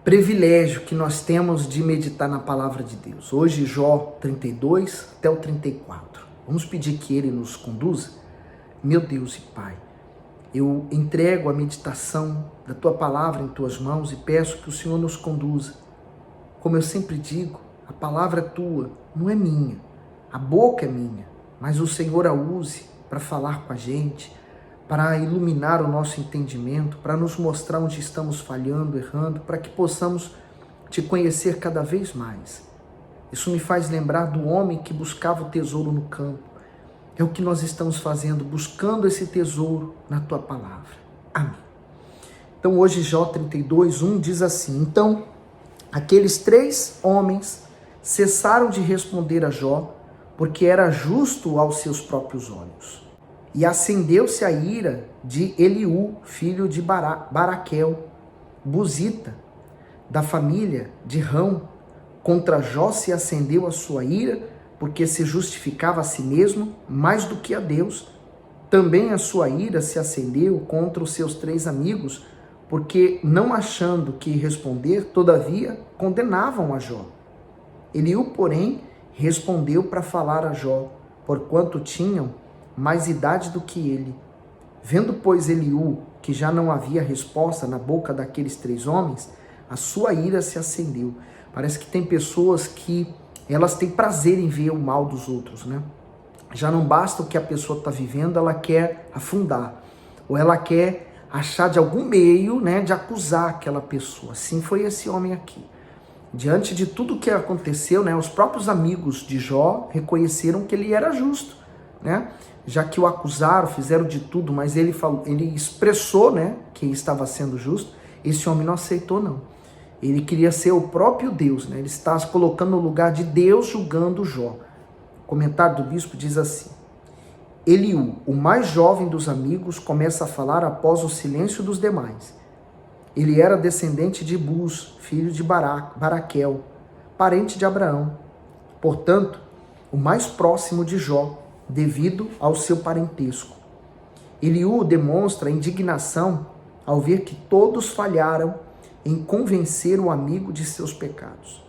privilégio que nós temos de meditar na palavra de Deus. Hoje, Jó 32 até o 34. Vamos pedir que Ele nos conduza? Meu Deus e Pai, eu entrego a meditação da Tua palavra em Tuas mãos e peço que o Senhor nos conduza. Como eu sempre digo, a palavra é Tua, não é minha. A boca é minha, mas o Senhor a use para falar com a gente, para iluminar o nosso entendimento, para nos mostrar onde estamos falhando, errando, para que possamos Te conhecer cada vez mais. Isso me faz lembrar do homem que buscava o tesouro no campo. É o que nós estamos fazendo, buscando esse tesouro na Tua palavra. Amém. Então hoje Jó 32, 1 diz assim: Então aqueles 3 homens cessaram de responder a Jó, porque era justo aos seus próprios olhos. E acendeu-se a ira de Eliú, filho de Baraquel, buzita, da família de Rão. Contra Jó se acendeu a sua ira, porque se justificava a si mesmo mais do que a Deus. Também a sua ira se acendeu contra os seus 3 amigos, porque, não achando que responder, todavia condenavam a Jó. Eliú, porém, respondeu para falar a Jó, porquanto tinham mais idade do que ele. Vendo, pois, Eliú que já não havia resposta na boca daqueles 3 homens, a sua ira se acendeu. Parece que tem pessoas que elas têm prazer em ver o mal dos outros, né? Já não basta o que a pessoa está vivendo, ela quer afundar, ou ela quer achar de algum meio, né, de acusar aquela pessoa. Assim foi esse homem aqui. Diante de tudo que aconteceu, né, os próprios amigos de Jó reconheceram que ele era justo, né? Já que o acusaram, fizeram de tudo, mas ele expressou, né, que estava sendo justo. Esse homem não aceitou, não. Ele queria ser o próprio Deus, né? Ele está se colocando no lugar de Deus, julgando Jó. O comentário do bispo diz assim: Eliú, o mais jovem dos amigos, começa a falar após o silêncio dos demais. Ele era descendente de Buz, filho de Baraquel, parente de Abraão. Portanto, o mais próximo de Jó, devido ao seu parentesco. Eliú demonstra indignação ao ver que todos falharam em convencer o amigo de seus pecados.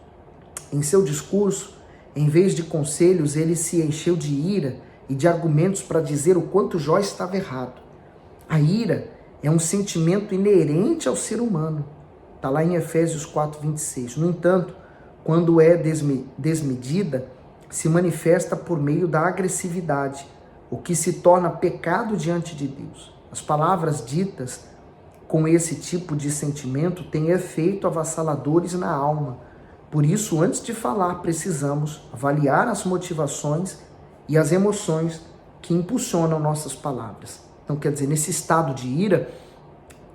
Em seu discurso, em vez de conselhos, ele se encheu de ira e de argumentos para dizer o quanto Jó estava errado. A ira é um sentimento inerente ao ser humano. Está lá em Efésios 4:26. No entanto, quando é desmedida, se manifesta por meio da agressividade, o que se torna pecado diante de Deus. As palavras ditas com esse tipo de sentimento têm efeito avassaladores na alma. Por isso, antes de falar, precisamos avaliar as motivações e as emoções que impulsionam nossas palavras. Então, quer dizer, nesse estado de ira,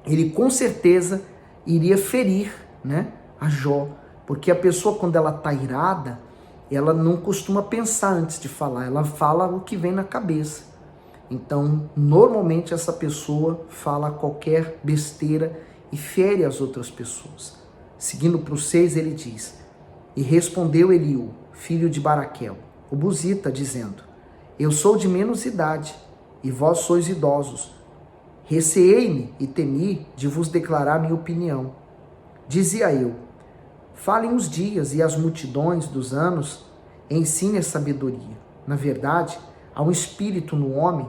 ele com certeza iria ferir, né, a Jó, porque a pessoa, quando ela está irada, ela não costuma pensar antes de falar, ela fala o que vem na cabeça. Então, normalmente essa pessoa fala qualquer besteira e fere as outras pessoas. Seguindo para o 6, ele diz: E respondeu Eliú, filho de Baraquel, o buzita, dizendo: Eu sou de menos idade, e vós sois idosos. Receei-me e temi de vos declarar minha opinião. Dizia eu: Falem os dias e as multidões dos anos, ensine a sabedoria. Na verdade, há um espírito no homem,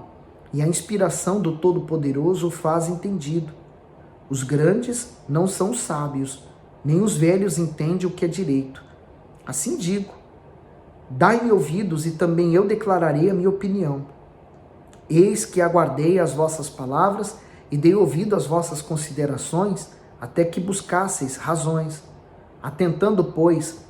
e a inspiração do Todo-Poderoso o faz entendido. Os grandes não são sábios, nem os velhos entendem o que é direito. Assim digo: dai-me ouvidos e também eu declararei a minha opinião. Eis que aguardei as vossas palavras e dei ouvido às vossas considerações, até que buscasseis razões. Atentando, pois,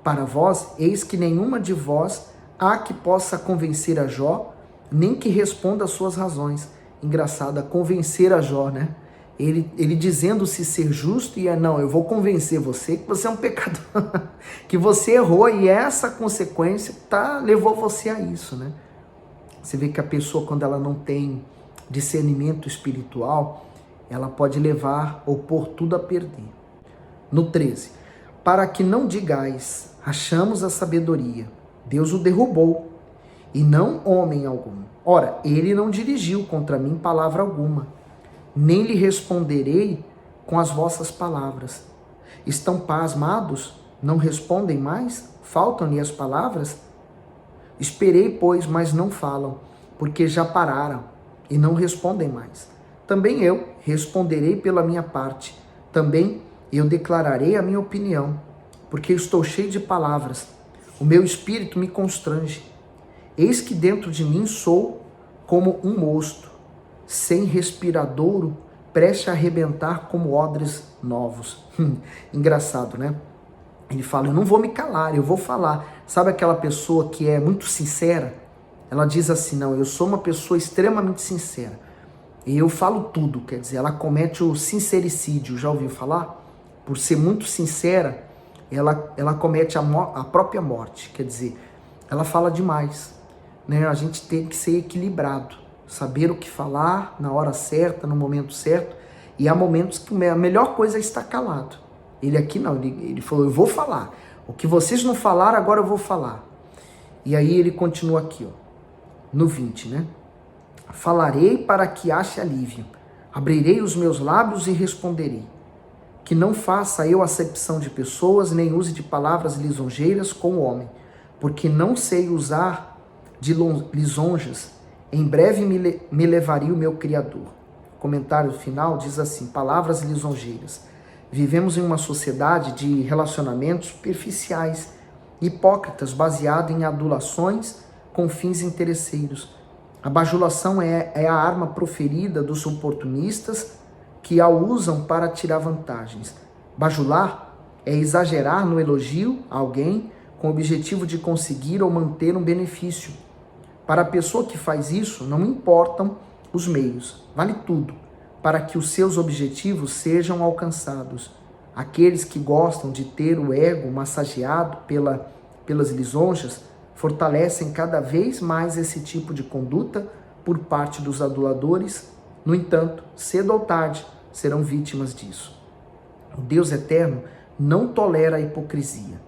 para vós, eis que nenhuma de vós há que possa convencer a Jó, nem que responda às suas razões. Engraçado, convencer a Jó, né? Ele dizendo-se ser justo e não, eu vou convencer você que você é um pecador, que você errou e essa consequência levou você a isso, né? Você vê que a pessoa, quando ela não tem discernimento espiritual, ela pode levar ou pôr tudo a perder. No 13, para que não digais, achamos a sabedoria, Deus o derrubou, e não homem algum. Ora, ele não dirigiu contra mim palavra alguma, nem lhe responderei com as vossas palavras. Estão pasmados? Não respondem mais? Faltam-lhe as palavras? Esperei, pois, mas não falam, porque já pararam e não respondem mais. Também eu responderei pela minha parte. Também eu declararei a minha opinião, porque estou cheio de palavras. O meu espírito me constrange. Eis que dentro de mim sou como um mosto, sem respiradouro, prestes a arrebentar como odres novos. Engraçado, né? Ele fala, eu não vou me calar, eu vou falar. Sabe aquela pessoa que é muito sincera? Ela diz assim, não, eu sou uma pessoa extremamente sincera. E eu falo tudo, quer dizer, ela comete o sincericídio, já ouviu falar? Por ser muito sincera, ela comete a própria morte, quer dizer, ela fala demais, né? A gente tem que ser equilibrado, saber o que falar na hora certa, no momento certo, e há momentos que a melhor coisa é estar calado. Ele aqui não, ele falou, eu vou falar, o que vocês não falaram, agora eu vou falar. E aí ele continua aqui, ó, no 20, né? Falarei para que ache alívio, abrirei os meus lábios e responderei. Que não faça eu acepção de pessoas, nem use de palavras lisonjeiras com o homem, porque não sei usar de lisonjas. Em breve me levaria o meu Criador. O comentário final diz assim, palavras lisonjeiras. Vivemos em uma sociedade de relacionamentos superficiais, hipócritas, baseado em adulações com fins interesseiros. A bajulação é a arma proferida dos oportunistas que a usam para tirar vantagens. Bajular é exagerar no elogio a alguém com o objetivo de conseguir ou manter um benefício. Para a pessoa que faz isso, não importam os meios, vale tudo, para que os seus objetivos sejam alcançados. Aqueles que gostam de ter o ego massageado pelas lisonjas, fortalecem cada vez mais esse tipo de conduta por parte dos aduladores. No entanto, cedo ou tarde, serão vítimas disso. O Deus eterno não tolera a hipocrisia,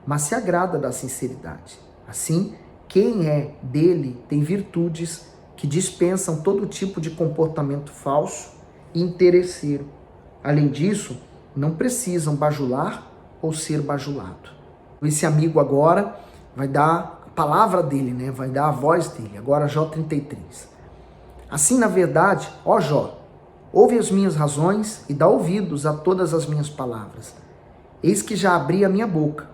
mas se agrada da sinceridade. Assim, quem é dele tem virtudes que dispensam todo tipo de comportamento falso e interesseiro. Além disso, não precisam bajular ou ser bajulado. Esse amigo agora vai dar a palavra dele, né? Vai dar a voz dele. Agora Jó 33. Assim, na verdade, ó Jó, ouve as minhas razões e dá ouvidos a todas as minhas palavras. Eis que já abri a minha boca,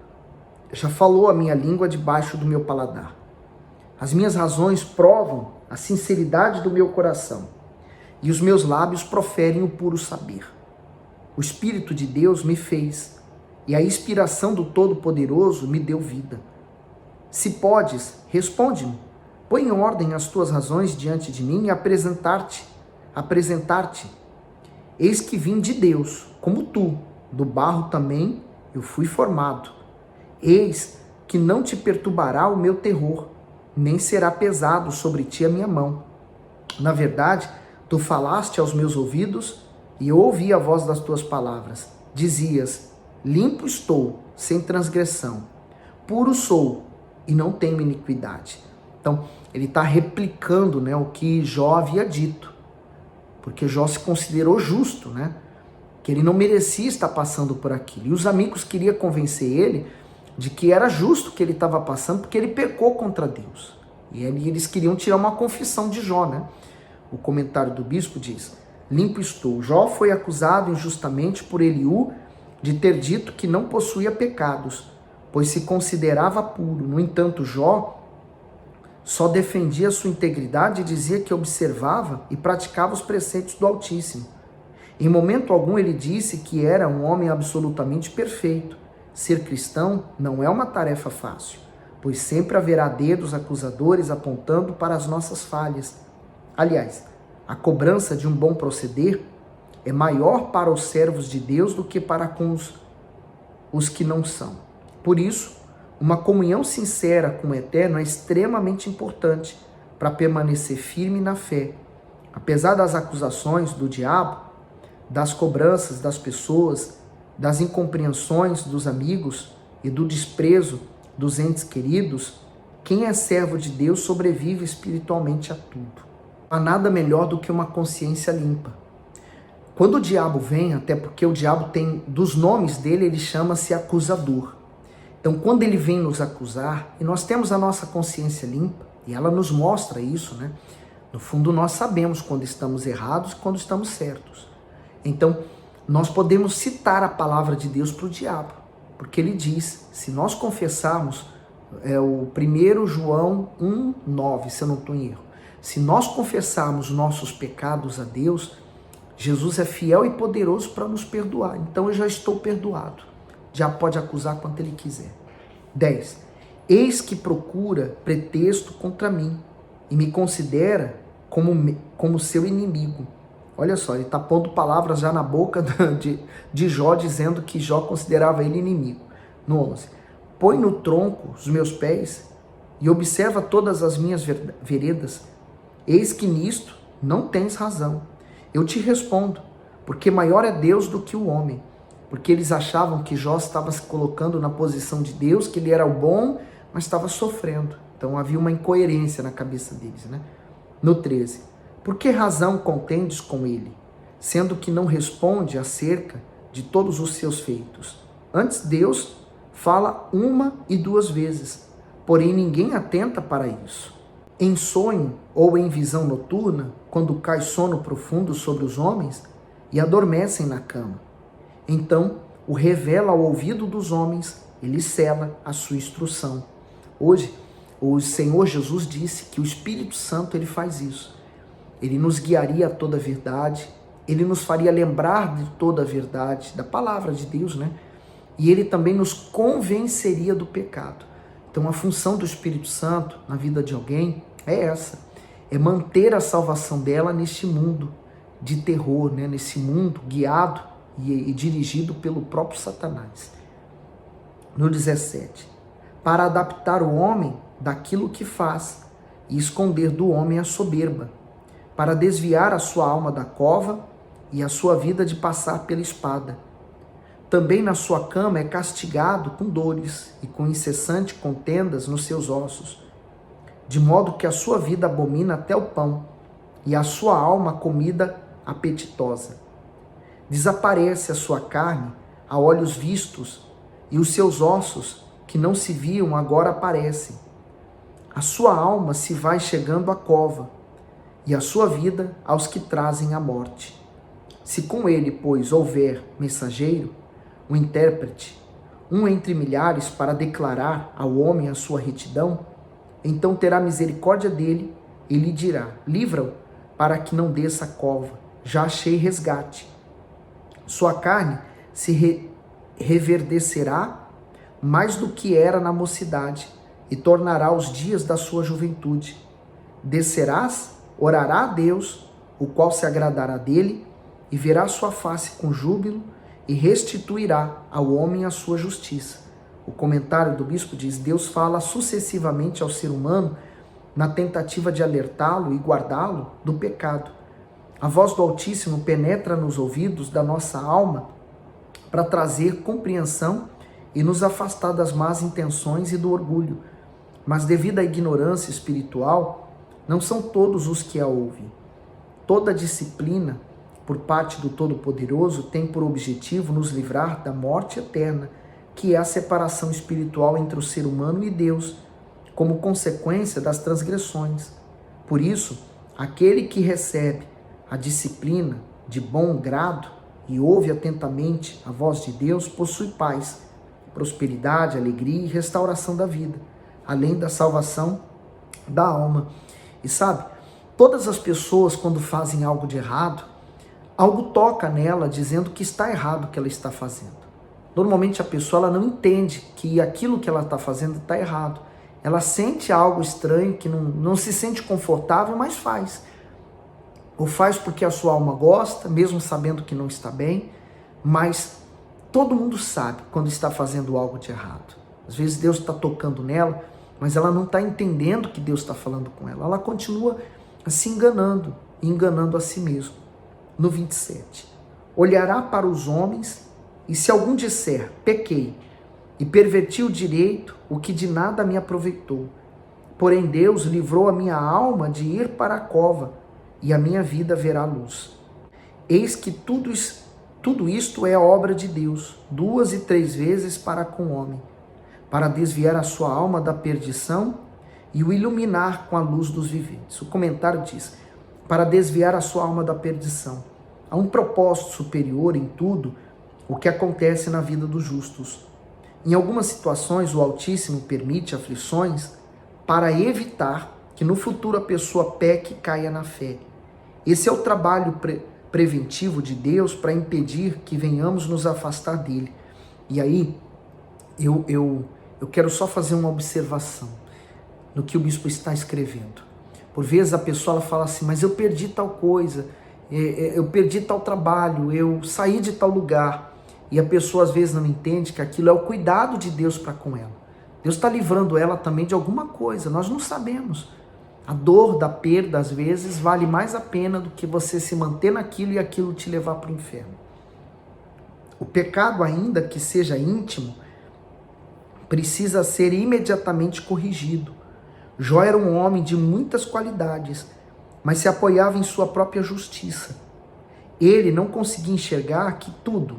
já falou a minha língua debaixo do meu paladar. As minhas razões provam a sinceridade do meu coração, e os meus lábios proferem o puro saber. O Espírito de Deus me fez, e a inspiração do Todo-Poderoso me deu vida. Se podes, responde-me, põe em ordem as tuas razões diante de mim e apresentar-te. Eis que vim de Deus, como tu, do barro também eu fui formado. Eis que não te perturbará o meu terror, nem será pesado sobre ti a minha mão. Na verdade, tu falaste aos meus ouvidos e eu ouvi a voz das tuas palavras. Dizias, limpo estou, sem transgressão, puro sou e não tenho iniquidade. Então, ele está replicando, né, o que Jó havia dito, porque Jó se considerou justo, né, que ele não merecia estar passando por aquilo. E os amigos queriam convencer ele de que era justo o que ele estava passando, porque ele pecou contra Deus. E eles queriam tirar uma confissão de Jó, né? O comentário do bispo diz, limpo estou. Jó foi acusado injustamente por Eliú de ter dito que não possuía pecados, pois se considerava puro. No entanto, Jó só defendia sua integridade e dizia que observava e praticava os preceitos do Altíssimo. Em momento algum ele disse que era um homem absolutamente perfeito. Ser cristão não é uma tarefa fácil, pois sempre haverá dedos acusadores apontando para as nossas falhas. Aliás, a cobrança de um bom proceder é maior para os servos de Deus do que para com os que não são. Por isso, uma comunhão sincera com o Eterno é extremamente importante para permanecer firme na fé. Apesar das acusações do diabo, das cobranças das pessoas, das incompreensões dos amigos e do desprezo dos entes queridos, quem é servo de Deus sobrevive espiritualmente a tudo. Não há nada melhor do que uma consciência limpa. Quando o diabo vem, até porque o diabo tem, dos nomes dele, ele chama-se acusador. Então, quando ele vem nos acusar, e nós temos a nossa consciência limpa, e ela nos mostra isso, né? No fundo, nós sabemos quando estamos errados e quando estamos certos. Então, nós podemos citar a palavra de Deus para o diabo, porque ele diz, se nós confessarmos, o 1 João 1,9, se eu não estou em erro, se nós confessarmos nossos pecados a Deus, Jesus é fiel e poderoso para nos perdoar. Então eu já estou perdoado. Já pode acusar quanto ele quiser. 10. Eis que procura pretexto contra mim e me considera como seu inimigo. Olha só, ele está pondo palavras já na boca de Jó, dizendo que Jó considerava ele inimigo. No 11. Põe no tronco os meus pés e observa todas as minhas veredas. Eis que nisto não tens razão. Eu te respondo, porque maior é Deus do que o homem. Porque eles achavam que Jó estava se colocando na posição de Deus, que ele era o bom, mas estava sofrendo. Então havia uma incoerência na cabeça deles, né? No 13. Por que razão contendes com ele, sendo que não responde acerca de todos os seus feitos? Antes Deus fala 1 e 2 vezes, porém ninguém atenta para isso. Em sonho ou em visão noturna, quando cai sono profundo sobre os homens e adormecem na cama. Então o revela ao ouvido dos homens, ele sela a sua instrução. Hoje, o Senhor Jesus disse que o Espírito Santo ele faz isso. Ele nos guiaria a toda a verdade, ele nos faria lembrar de toda a verdade, da palavra de Deus, né? E ele também nos convenceria do pecado. Então a função do Espírito Santo na vida de alguém é essa, é manter a salvação dela neste mundo de terror, né? Nesse mundo guiado e dirigido pelo próprio Satanás. No 17, para adaptar o homem daquilo que faz e esconder do homem a soberba, para desviar a sua alma da cova e a sua vida de passar pela espada. Também na sua cama é castigado com dores e com incessante contendas nos seus ossos, de modo que a sua vida abomina até o pão e a sua alma comida apetitosa. Desaparece a sua carne a olhos vistos e os seus ossos que não se viam agora aparecem. A sua alma se vai chegando à cova e a sua vida aos que trazem a morte. Se com ele, pois, houver mensageiro, um intérprete, um entre milhares para declarar ao homem a sua retidão, então terá misericórdia dele e lhe dirá, livra-o para que não desça a cova, já achei resgate. Sua carne se reverdecerá mais do que era na mocidade e tornará os dias da sua juventude. Descerás, orará a Deus, o qual se agradará dele, e verá sua face com júbilo, e restituirá ao homem a sua justiça. O comentário do bispo diz, Deus fala sucessivamente ao ser humano na tentativa de alertá-lo e guardá-lo do pecado. A voz do Altíssimo penetra nos ouvidos da nossa alma para trazer compreensão e nos afastar das más intenções e do orgulho. Mas devido à ignorância espiritual, não são todos os que a ouvem. Toda disciplina por parte do Todo-Poderoso tem por objetivo nos livrar da morte eterna, que é a separação espiritual entre o ser humano e Deus, como consequência das transgressões. Por isso, aquele que recebe a disciplina de bom grado e ouve atentamente a voz de Deus, possui paz, prosperidade, alegria e restauração da vida, além da salvação da alma. E sabe, todas as pessoas quando fazem algo de errado, algo toca nela dizendo que está errado o que ela está fazendo. Normalmente a pessoa ela não entende que aquilo que ela está fazendo está errado. Ela sente algo estranho, que não se sente confortável, mas faz. Ou faz porque a sua alma gosta, mesmo sabendo que não está bem, mas todo mundo sabe quando está fazendo algo de errado. Às vezes Deus está tocando nela, mas ela não está entendendo que Deus está falando com ela. Ela continua se enganando, enganando a si mesma. No 27, olhará para os homens, e se algum disser, pequei, e perverti o direito, o que de nada me aproveitou. Porém Deus livrou a minha alma de ir para a cova, e a minha vida verá luz. Eis que tudo isto é obra de Deus, 2 e 3 vezes para com o homem, para desviar a sua alma da perdição e o iluminar com a luz dos viventes. O comentário diz, para desviar a sua alma da perdição. Há um propósito superior em tudo o que acontece na vida dos justos. Em algumas situações, o Altíssimo permite aflições para evitar que no futuro a pessoa peque e caia na fé. Esse é o trabalho preventivo de Deus para impedir que venhamos nos afastar dele. E aí, eu quero só fazer uma observação no que o bispo está escrevendo. Por vezes a pessoa ela fala assim, mas eu perdi tal coisa, eu perdi tal trabalho, eu saí de tal lugar. E a pessoa às vezes não entende que aquilo é o cuidado de Deus para com ela. Deus está livrando ela também de alguma coisa, nós não sabemos. A dor da perda, às vezes, vale mais a pena do que você se manter naquilo e aquilo te levar para o inferno. O pecado, ainda que seja íntimo, precisa ser imediatamente corrigido. Jó era um homem de muitas qualidades, mas se apoiava em sua própria justiça. Ele não conseguia enxergar que tudo,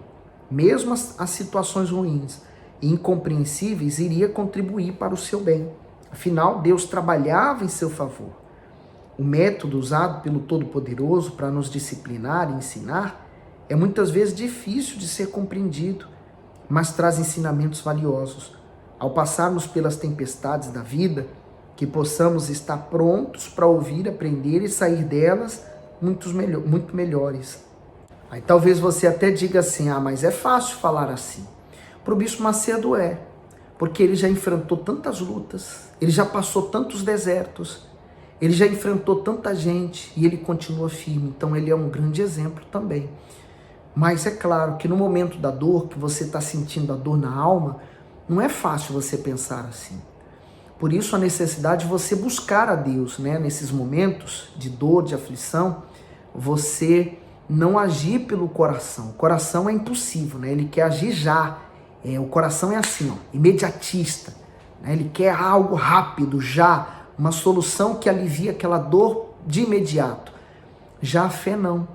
mesmo as situações ruins e incompreensíveis, iria contribuir para o seu bem. Afinal, Deus trabalhava em seu favor. O método usado pelo Todo-Poderoso para nos disciplinar e ensinar é muitas vezes difícil de ser compreendido, mas traz ensinamentos valiosos. Ao passarmos pelas tempestades da vida, que possamos estar prontos para ouvir, aprender e sair delas muito melhores. Aí talvez você até diga assim, mas é fácil falar assim. Para o Bispo Macedo é, porque ele já enfrentou tantas lutas, ele já passou tantos desertos, ele já enfrentou tanta gente e ele continua firme, então ele é um grande exemplo também. Mas é claro que no momento da dor, que você está sentindo a dor na alma, não é fácil você pensar assim. Por isso a necessidade de você buscar a Deus, né? Nesses momentos de dor, de aflição, você não agir pelo coração. O coração é impossível, né? Ele quer agir já. O coração é assim, imediatista. Né? Ele quer algo rápido, já. Uma solução que alivia aquela dor de imediato. Já a fé não.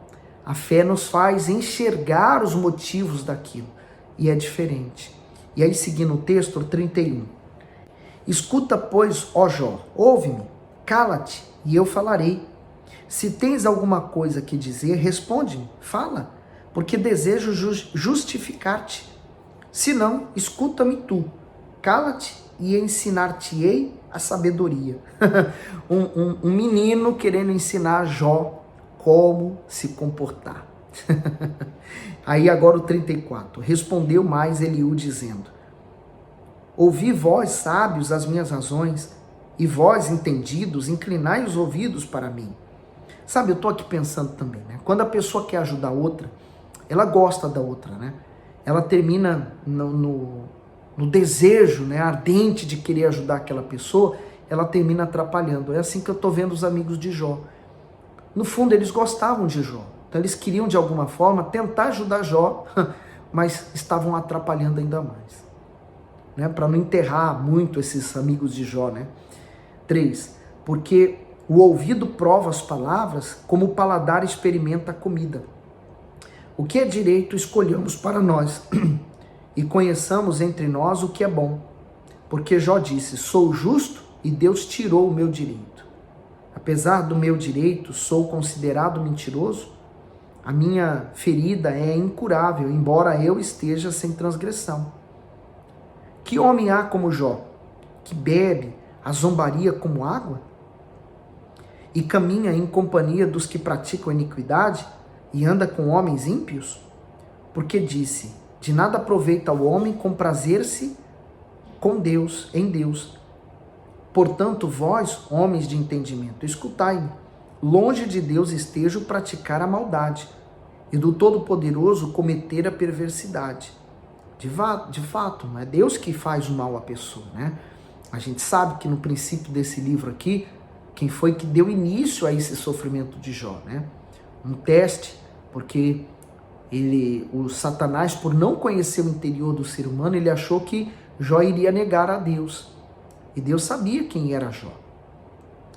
A fé nos faz enxergar os motivos daquilo. E é diferente. E aí, seguindo o texto 31. Escuta, pois, ó Jó, ouve-me, cala-te, e eu falarei. Se tens alguma coisa que dizer, responde-me, fala, porque desejo justificar-te. Se não, escuta-me tu, cala-te e ensinar-te-ei a sabedoria. um menino querendo ensinar Jó como se comportar. Aí agora o 34. Respondeu mais Eliú dizendo, ouvi vós, sábios, as minhas razões, e vós, entendidos, inclinai os ouvidos para mim. Sabe, eu estou aqui pensando também, né? Quando a pessoa quer ajudar outra, ela gosta da outra, né? Ela termina no desejo, né, ardente de querer ajudar aquela pessoa, ela termina atrapalhando. É assim que eu estou vendo os amigos de Jó. No fundo, eles gostavam de Jó. Então, eles queriam, de alguma forma, tentar ajudar Jó, mas estavam atrapalhando ainda mais. Né? Para não enterrar muito esses amigos de Jó. Né? 3. Porque o ouvido prova as palavras, como o paladar experimenta a comida. O que é direito escolhamos para nós, e conheçamos entre nós o que é bom. Porque Jó disse, sou justo e Deus tirou o meu direito. Apesar do meu direito, sou considerado mentiroso. A minha ferida é incurável, embora eu esteja sem transgressão. Que homem há como Jó, que bebe a zombaria como água? E caminha em companhia dos que praticam iniquidade e anda com homens ímpios? Porque disse, de nada aproveita o homem comprazer-se com Deus, em Deus. Portanto, vós, homens de entendimento, escutai-me. Longe de Deus esteja o praticar a maldade, e do Todo-Poderoso cometer a perversidade. De fato, não é Deus que faz o mal à pessoa, né? A gente sabe que no princípio desse livro aqui, quem foi que deu início a esse sofrimento de Jó, né? Um teste, porque o Satanás, por não conhecer o interior do ser humano, ele achou que Jó iria negar a Deus. E Deus sabia quem era Jó.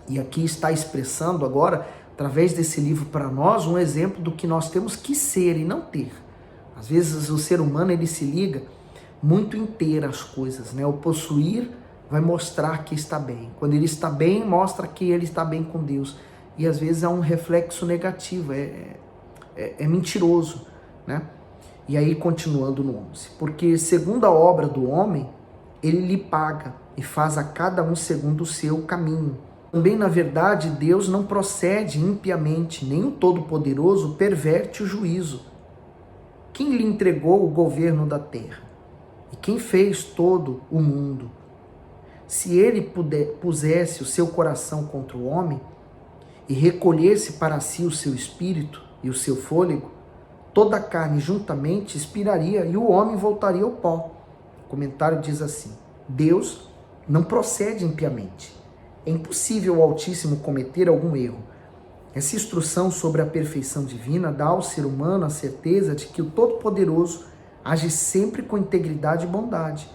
E aqui está expressando agora através desse livro para nós, um exemplo do que nós temos que ser e não ter. Às vezes o ser humano ele se liga muito em ter as coisas, né? O possuir vai mostrar que está bem. Quando ele está bem, mostra que ele está bem com Deus. E às vezes é um reflexo negativo, é mentiroso, né? E aí continuando no 11. Porque segundo a obra do homem, ele lhe paga e faz a cada um segundo o seu caminho. Também, na verdade, Deus não procede impiamente, nem o Todo-Poderoso perverte o juízo. Quem lhe entregou o governo da terra? E quem fez todo o mundo? Se ele pusesse o seu coração contra o homem e recolhesse para si o seu espírito e o seu fôlego, toda a carne juntamente expiraria e o homem voltaria ao pó. O comentário diz assim: Deus não procede impiamente. É impossível o Altíssimo cometer algum erro. Essa instrução sobre a perfeição divina dá ao ser humano a certeza de que o Todo-Poderoso age sempre com integridade e bondade.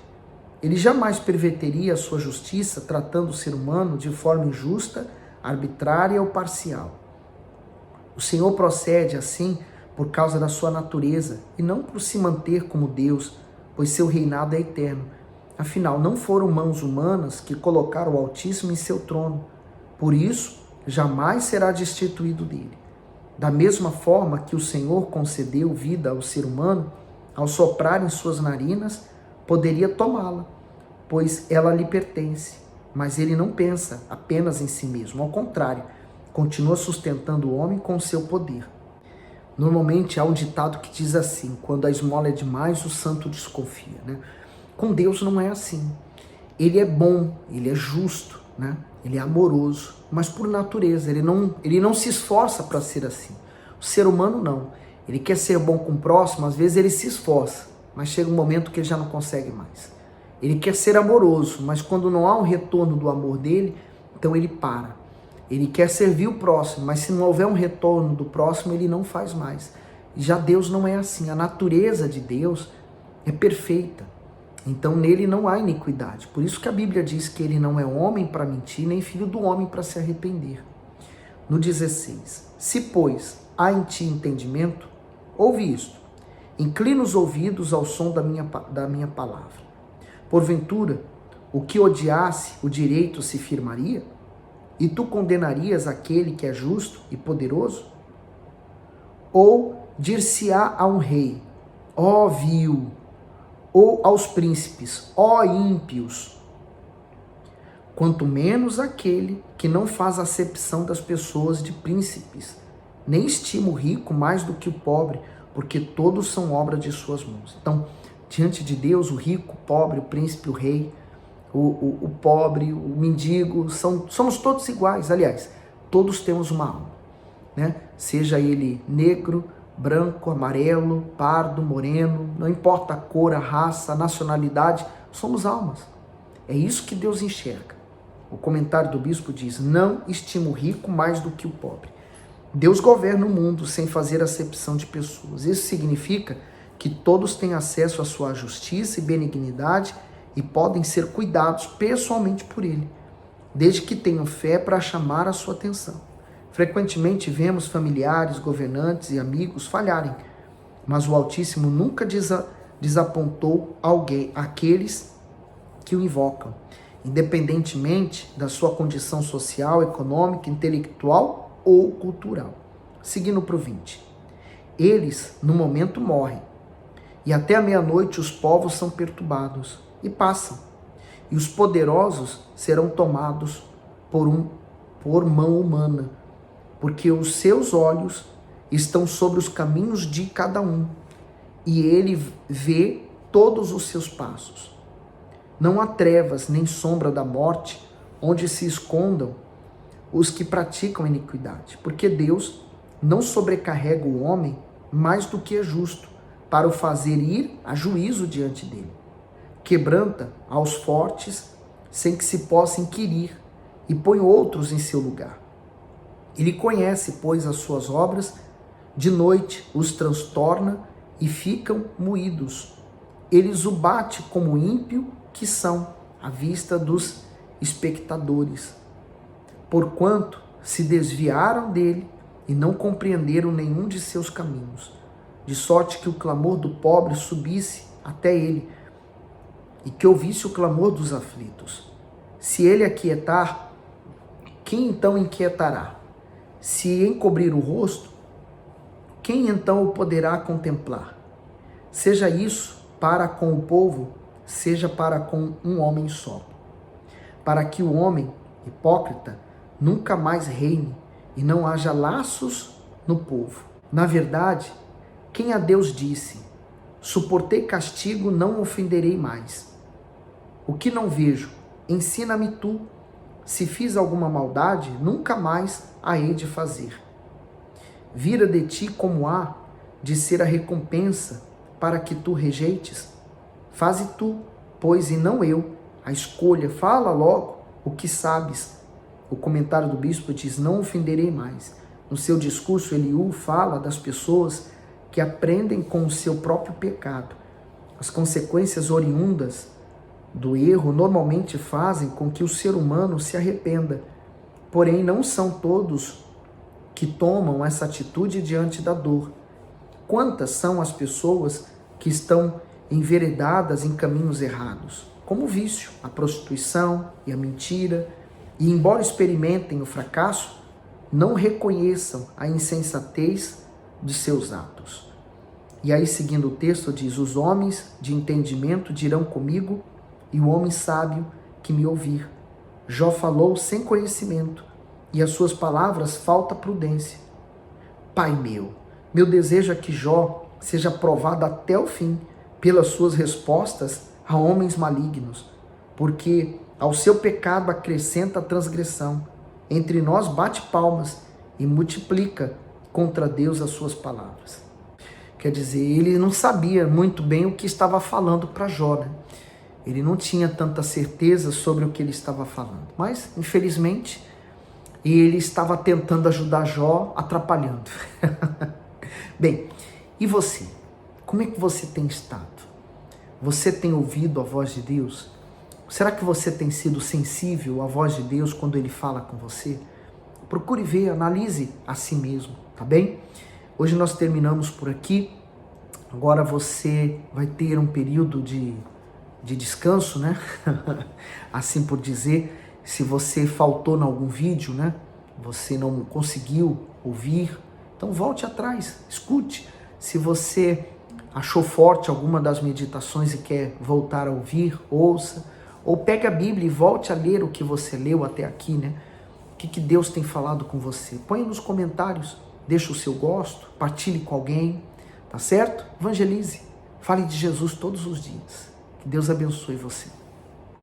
Ele jamais perverteria a sua justiça tratando o ser humano de forma injusta, arbitrária ou parcial. O Senhor procede assim por causa da sua natureza e não por se manter como Deus, pois seu reinado é eterno. Afinal, não foram mãos humanas que colocaram o Altíssimo em seu trono. Por isso, jamais será destituído dele. Da mesma forma que o Senhor concedeu vida ao ser humano, ao soprar em suas narinas, poderia tomá-la, pois ela lhe pertence. Mas ele não pensa apenas em si mesmo. Ao contrário, continua sustentando o homem com seu poder. Normalmente há um ditado que diz assim: quando a esmola é demais, o santo desconfia, né? Com Deus não é assim. Ele é bom, ele é justo, né? Ele é amoroso, mas por natureza, ele não se esforça para ser assim. O ser humano não. Ele quer ser bom com o próximo, às vezes ele se esforça, mas chega um momento que ele já não consegue mais. Ele quer ser amoroso, mas quando não há um retorno do amor dele, então ele para. Ele quer servir o próximo, mas se não houver um retorno do próximo, ele não faz mais. Já Deus não é assim. A natureza de Deus é perfeita. Então nele não há iniquidade. Por isso que a Bíblia diz que ele não é homem para mentir, nem filho do homem para se arrepender. No 16. Se, pois, há em ti entendimento, ouve isto. Inclina os ouvidos ao som da minha palavra. Porventura, o que odiasse o direito se firmaria? E tu condenarias aquele que é justo e poderoso? Ou dir-se-á a um rei, ó vil, ou aos príncipes, ó ímpios, quanto menos aquele que não faz acepção das pessoas de príncipes, nem estima o rico mais do que o pobre, porque todos são obra de suas mãos. Então, diante de Deus, o rico, o pobre, o príncipe, o rei, o pobre, o mendigo, somos todos iguais. Aliás, todos temos uma alma, né? Seja ele negro, branco, amarelo, pardo, moreno, não importa a cor, a raça, a nacionalidade, somos almas. É isso que Deus enxerga. O comentário do bispo diz: não estima o rico mais do que o pobre. Deus governa o mundo sem fazer acepção de pessoas. Isso significa que todos têm acesso à sua justiça e benignidade e podem ser cuidados pessoalmente por Ele, desde que tenham fé para chamar a sua atenção. Frequentemente vemos familiares, governantes e amigos falharem, mas o Altíssimo nunca desapontou aqueles que o invocam, independentemente da sua condição social, econômica, intelectual ou cultural. Seguindo para o 20. Eles, no momento, morrem, e até a meia-noite os povos são perturbados e passam, e os poderosos serão tomados por mão humana, porque os seus olhos estão sobre os caminhos de cada um, e ele vê todos os seus passos. Não há trevas nem sombra da morte onde se escondam os que praticam iniquidade, porque Deus não sobrecarrega o homem mais do que é justo, para o fazer ir a juízo diante dele. Quebranta aos fortes sem que se possa inquirir, e põe outros em seu lugar. Ele conhece, pois, as suas obras, de noite os transtorna e ficam moídos. Ele os bate como ímpio que são, à vista dos espectadores. Porquanto se desviaram dele e não compreenderam nenhum de seus caminhos, de sorte que o clamor do pobre subisse até ele e que ouvisse o clamor dos aflitos. Se ele aquietar, quem então inquietará? Se encobrir o rosto, quem então o poderá contemplar? Seja isso para com o povo, seja para com um homem só, para que o homem hipócrita nunca mais reine e não haja laços no povo. Na verdade, quem a Deus disse: suportei castigo, não ofenderei mais. O que não vejo, ensina-me tu. Se fiz alguma maldade, nunca mais a hei de fazer. Vira de ti como há de ser a recompensa para que tu rejeites? Faze tu, pois, e não eu, a escolha. Fala logo o que sabes. O comentário do bispo diz: não ofenderei mais. No seu discurso, Eliú fala das pessoas que aprendem com o seu próprio pecado. As consequências oriundas do erro normalmente fazem com que o ser humano se arrependa. Porém, não são todos que tomam essa atitude diante da dor. Quantas são as pessoas que estão enveredadas em caminhos errados, como o vício, a prostituição e a mentira, e embora experimentem o fracasso, não reconheçam a insensatez de seus atos. E aí, seguindo o texto, diz: os homens de entendimento dirão comigo, e o homem sábio que me ouvir. Jó falou sem conhecimento, e as suas palavras falta prudência. Pai meu desejo é que Jó seja provado até o fim pelas suas respostas a homens malignos, porque ao seu pecado acrescenta a transgressão. Entre nós bate palmas e multiplica contra Deus as suas palavras. Quer dizer, ele não sabia muito bem o que estava falando para Jó, né? Ele não tinha tanta certeza sobre o que ele estava falando. Mas, infelizmente, ele estava tentando ajudar Jó, atrapalhando. Bem, e você? Como é que você tem estado? Você tem ouvido a voz de Deus? Será que você tem sido sensível à voz de Deus quando Ele fala com você? Procure ver, analise a si mesmo, tá bem? Hoje nós terminamos por aqui. Agora você vai ter um período de descanso, né? Assim por dizer. Se você faltou em algum vídeo, né? Você não conseguiu ouvir, então volte atrás, escute. Se você achou forte alguma das meditações e quer voltar a ouvir, ouça. Ou pegue a Bíblia e volte a ler o que você leu até aqui, né? O que Deus tem falado com você? Põe nos comentários, deixa o seu gosto, partilhe com alguém, tá certo? Evangelize, fale de Jesus todos os dias. Que Deus abençoe você.